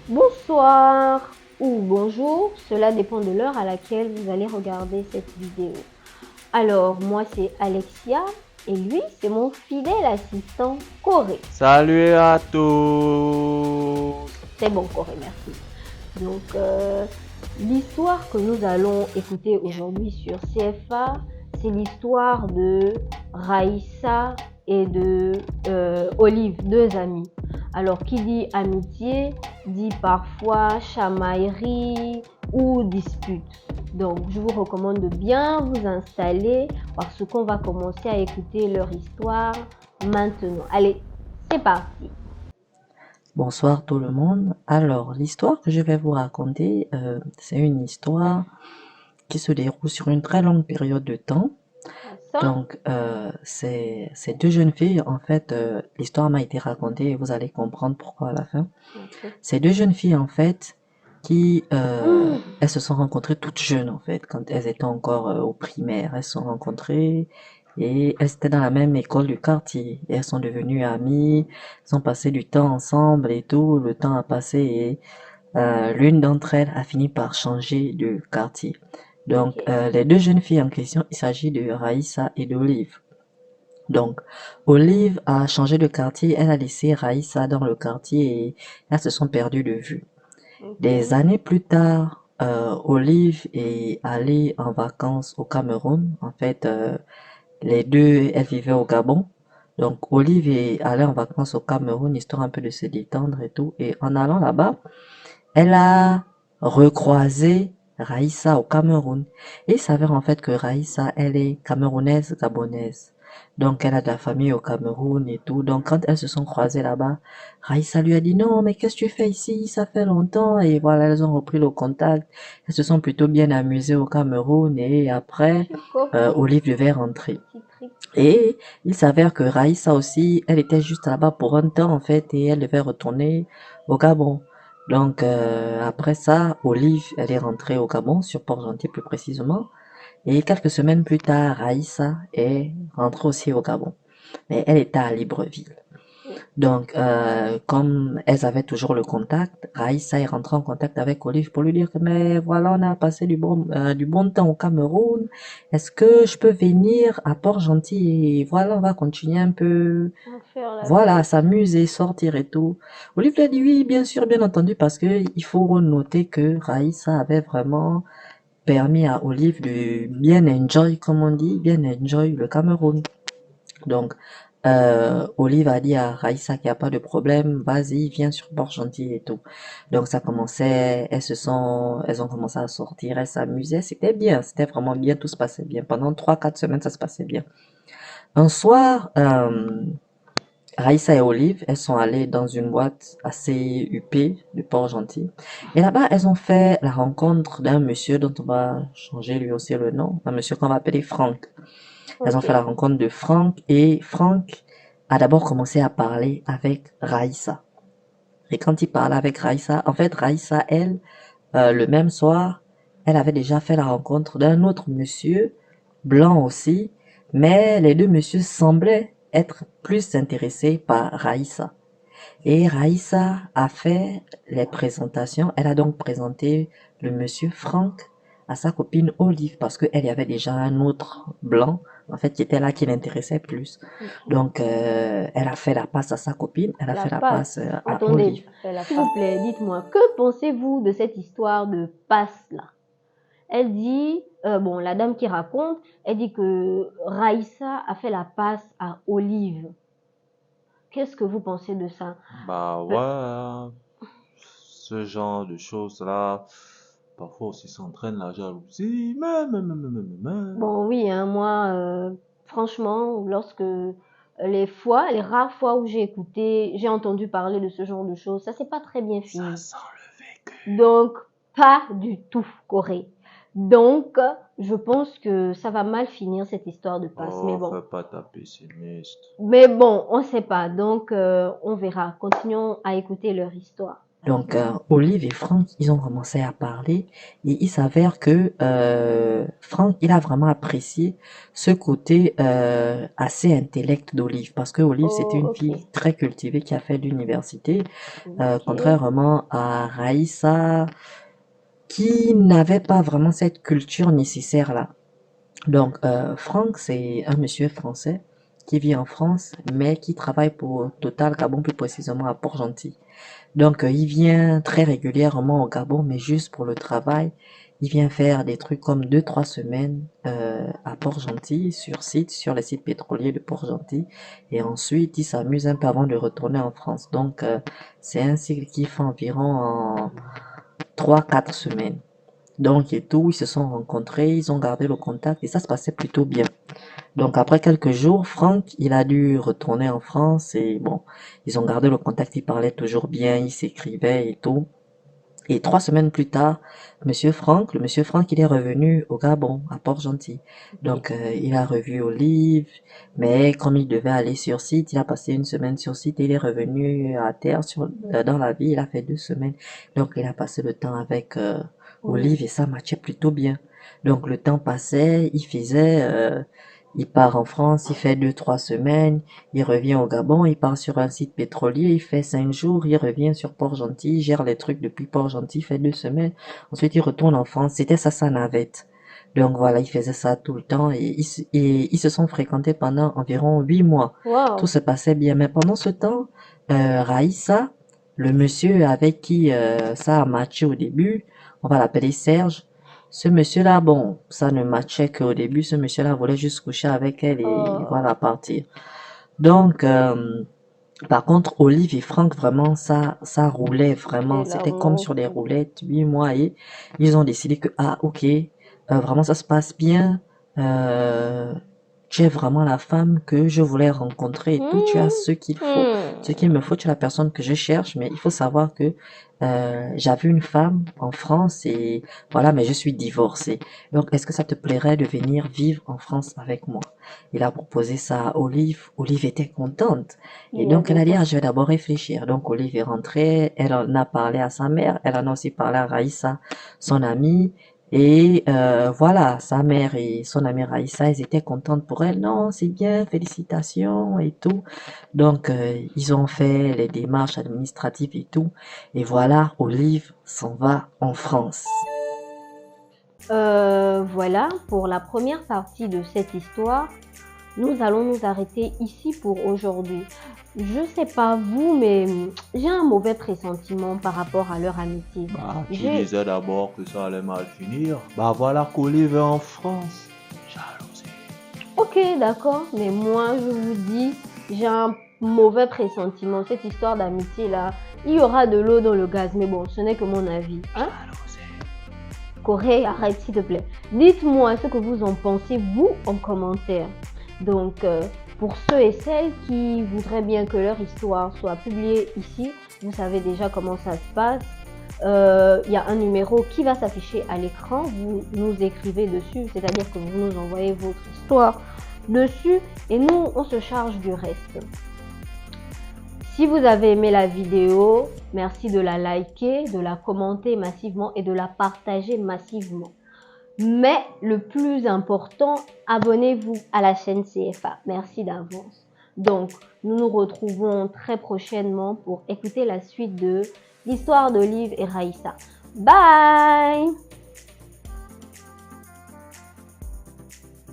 Bonsoir ou bonjour, cela dépend de l'heure à laquelle vous allez regarder cette vidéo. Alors, moi c'est Alexia et lui c'est mon fidèle assistant Corée. Salut à tous. C'est bon Corée, merci. Donc, l'histoire que nous allons écouter aujourd'hui sur CFA, c'est l'histoire de Raïssa et de Olive, deux amis. Alors, qui dit amitié, dit parfois chamaillerie ou dispute. Donc, je vous recommande de bien vous installer parce qu'on va commencer à écouter leur histoire maintenant. Allez, c'est parti. Bonsoir tout le monde. Alors, l'histoire que je vais vous raconter, c'est une histoire qui se déroule sur une très longue période de temps. Ça, Donc, ces deux jeunes filles, en fait, l'histoire m'a été racontée et vous allez comprendre pourquoi à la fin. ok. Ces deux jeunes filles, en fait, qui, elles se sont rencontrées toutes jeunes, en fait, quand elles étaient encore au primaire. Elles se sont rencontrées et elles étaient dans la même école du quartier. Et elles sont devenues amies, elles ont passé du temps ensemble et tout. Le temps a passé et l'une d'entre elles a fini par changer de quartier. Donc, Ok. les deux jeunes filles en question, il s'agit de Raïssa et d'Olive. Donc, Olive a changé de quartier, elle a laissé Raïssa dans le quartier et elles se sont perdues de vue. Des Ok. années plus tard, Olive est allée en vacances au Cameroun. En fait, les deux, elles vivaient au Gabon. Donc, Olive est allée en vacances au Cameroun, histoire un peu de se détendre et tout. Et en allant là-bas, elle a recroisé Raïssa au Cameroun. Et il s'avère en fait que Raïssa, elle est camerounaise, gabonaise. Donc elle a de la famille au Cameroun et tout. Donc quand elles se sont croisées là-bas, Raïssa lui a dit non, mais qu'est-ce que tu fais ici? Ça fait longtemps. Et voilà, elles ont repris le contact. Elles se sont plutôt bien amusées au Cameroun. Et après, J'ai compris. Olive devait rentrer. Petit trick. Et il s'avère que Raïssa aussi, elle était juste là-bas pour un temps en fait et elle devait retourner au Gabon. Donc après ça, Olive, elle est rentrée au Gabon, sur Port-Gentil plus précisément. Et quelques semaines plus tard, Raïssa est rentrée aussi au Gabon. Mais elle était à Libreville. Donc, comme elles avaient toujours le contact, Raïssa est rentrée en contact avec Olive pour lui dire que, mais voilà, on a passé du bon temps au Cameroun. Est-ce que je peux venir à Port-Gentil et voilà, on va continuer un peu, On va faire la voilà, fête. s'amuser, sortir et tout. Olive lui a dit oui, bien sûr, bien entendu, parce que il faut noter que Raïssa avait vraiment permis à Olive de bien enjoy, comme on dit, bien enjoy le Cameroun. Donc, Olive a dit à Raïssa qu'il n'y a pas de problème, vas-y, viens sur Port-Gentil et tout. Donc, ça commençait, elles ont commencé à sortir, elles s'amusaient, c'était bien, c'était vraiment bien, tout se passait bien. Pendant 3, 4 semaines, ça se passait bien. Un soir, Raïssa et Olive, elles sont allées dans une boîte assez huppée de Port-Gentil. Et là-bas, elles ont fait la rencontre d'un monsieur dont on va changer lui aussi le nom, un monsieur qu'on va appeler Franck. Elles ont Ok. fait la rencontre de Franck et Franck a d'abord commencé à parler avec Raïssa. Et quand il parlait avec Raïssa, en fait, Raïssa, elle, le même soir, elle avait déjà fait la rencontre d'un autre monsieur, blanc aussi, mais les deux messieurs semblaient être plus intéressés par Raïssa. Et Raïssa a fait les présentations. Elle a donc présenté le monsieur Franck à sa copine Olive parce qu'elle y avait déjà un autre blanc, en fait, qui était là, qui l'intéressait plus. Ok. Donc, elle a fait la passe à sa copine, elle a La fait la passe. passe à Attendez, Olive. s'il vous plaît, dites-moi, que pensez-vous de cette histoire de passe là? Elle dit, bon, la dame qui raconte, elle dit que Raïssa a fait la passe à Olive. Qu'est-ce que vous pensez de ça? Bah ouais, hein, ce genre de choses-là, parfois aussi s'entraîne la jalousie. Mais. Bon, oui, hein, moi, franchement, lorsque les rares fois où j'ai écouté, j'ai entendu parler de ce genre de choses, ça s'est pas très bien Ça fini. sent le vécu. Donc, pas du tout, Corée. Donc, je pense que ça va mal finir cette histoire de passe. Oh, fais pas ta pessimiste. Mais bon, on sait pas. Donc, on verra. Continuons à écouter leur histoire. Donc, Olive et Franck, ils ont commencé à parler et il s'avère que Franck, il a vraiment apprécié ce côté assez intellect d'Olive parce que Olive, c'était Oh, une ok. fille très cultivée qui a fait l'université, Ok. contrairement à Raïssa qui n'avait pas vraiment cette culture nécessaire-là. Donc, Franck, c'est un monsieur français qui vit en France, mais qui travaille pour Total Gabon, plus précisément à Port-Gentil. Donc, il vient très régulièrement au Gabon, mais juste pour le travail. Il vient faire des trucs comme 2, 3 semaines à Port-Gentil, sur site, sur les sites pétroliers de Port-Gentil. Et ensuite, il s'amuse un peu avant de retourner en France. Donc, c'est un cycle qui fait environ en 3, 4 semaines. Donc, et tout, ils se sont rencontrés, ils ont gardé le contact et ça se passait plutôt bien. Donc après quelques jours, Franck, il a dû retourner en France et bon, ils ont gardé le contact, ils parlaient toujours bien, ils s'écrivaient et tout. Et 3 semaines plus tard, le monsieur Franck, il est revenu au Gabon, à Port-Gentil. Ok. Donc il a revu Olive, mais comme il devait aller sur site, il a passé une semaine sur site et il est revenu à terre dans la ville, il a fait 2 semaines. Donc il a passé le temps avec Oui. Olive et ça matchait plutôt bien. Donc le temps passait, il part en France, il fait 2, 3 semaines, il revient au Gabon, il part sur un site pétrolier, il fait 5 jours, il revient sur Port-Gentil, il gère les trucs depuis Port-Gentil, il fait 2 semaines, ensuite il retourne en France, c'était ça sa navette. Donc voilà, il faisait ça tout le temps et ils se sont fréquentés pendant environ 8 mois. Tout Wow. se passait bien, mais pendant ce temps, Raïssa, le monsieur avec qui ça a matché au début, on va l'appeler Serge, ce monsieur-là, bon, ça ne matchait qu'au début. Ce monsieur-là voulait juste coucher avec elle et Oh, voilà, partir. Donc, par contre, Olive et Franck, vraiment, ça roulait c'était vraiment. C'était comme l'amour. sur des roulettes, 8 mois et ils ont décidé que, ah, ok, vraiment, ça se passe bien. Euh, Tu es vraiment la femme que je voulais rencontrer et tout. Tu as Hmm. ce qu'il faut, ce Hmm. qu'il me faut. Tu es la personne que je cherche, mais il faut savoir que j'avais une femme en France et voilà, mais je suis divorcée. Donc, est-ce que ça te plairait de venir vivre en France avec moi? Il a proposé ça à Olive. Olive était contente. Et Il donc, elle avait a dit, quoi? ah, je vais d'abord réfléchir. Donc, Olive est rentrée. Elle en a parlé à sa mère. Elle en a aussi parlé à Raïssa, son amie. Et voilà, sa mère et son amie Raïssa, ils étaient contentes pour elle. Non, c'est bien, félicitations et tout. Donc, ils ont fait les démarches administratives et tout. Et voilà, Olive s'en va en France. Voilà pour la première partie de cette histoire. Nous allons nous arrêter ici pour aujourd'hui. Je sais pas vous, mais j'ai un mauvais pressentiment par rapport à leur amitié. Bah, tu J'ai... disais d'abord que ça allait mal finir. Bah voilà qu'Olive est en France. Jalousie. Ok, d'accord, mais moi, je vous dis, j'ai un mauvais pressentiment. Cette histoire d'amitié-là, il y aura de l'eau dans le gaz, mais bon, ce n'est que mon avis. Hein? Jalousie. Corée, arrête s'il te plaît. Dites-moi ce que vous en pensez, vous, en commentaire. Donc, pour ceux et celles qui voudraient bien que leur histoire soit publiée ici, vous savez déjà comment ça se passe. Il y a un numéro qui va s'afficher à l'écran. Vous nous écrivez dessus, c'est-à-dire que vous nous envoyez votre histoire dessus et nous, on se charge du reste. Si vous avez aimé la vidéo, merci de la liker, de la commenter massivement et de la partager massivement. Mais le plus important, abonnez-vous à la chaîne CFA. Merci d'avance. Donc, nous nous retrouvons très prochainement pour écouter la suite de l'histoire d'Olive et Raïssa. Bye!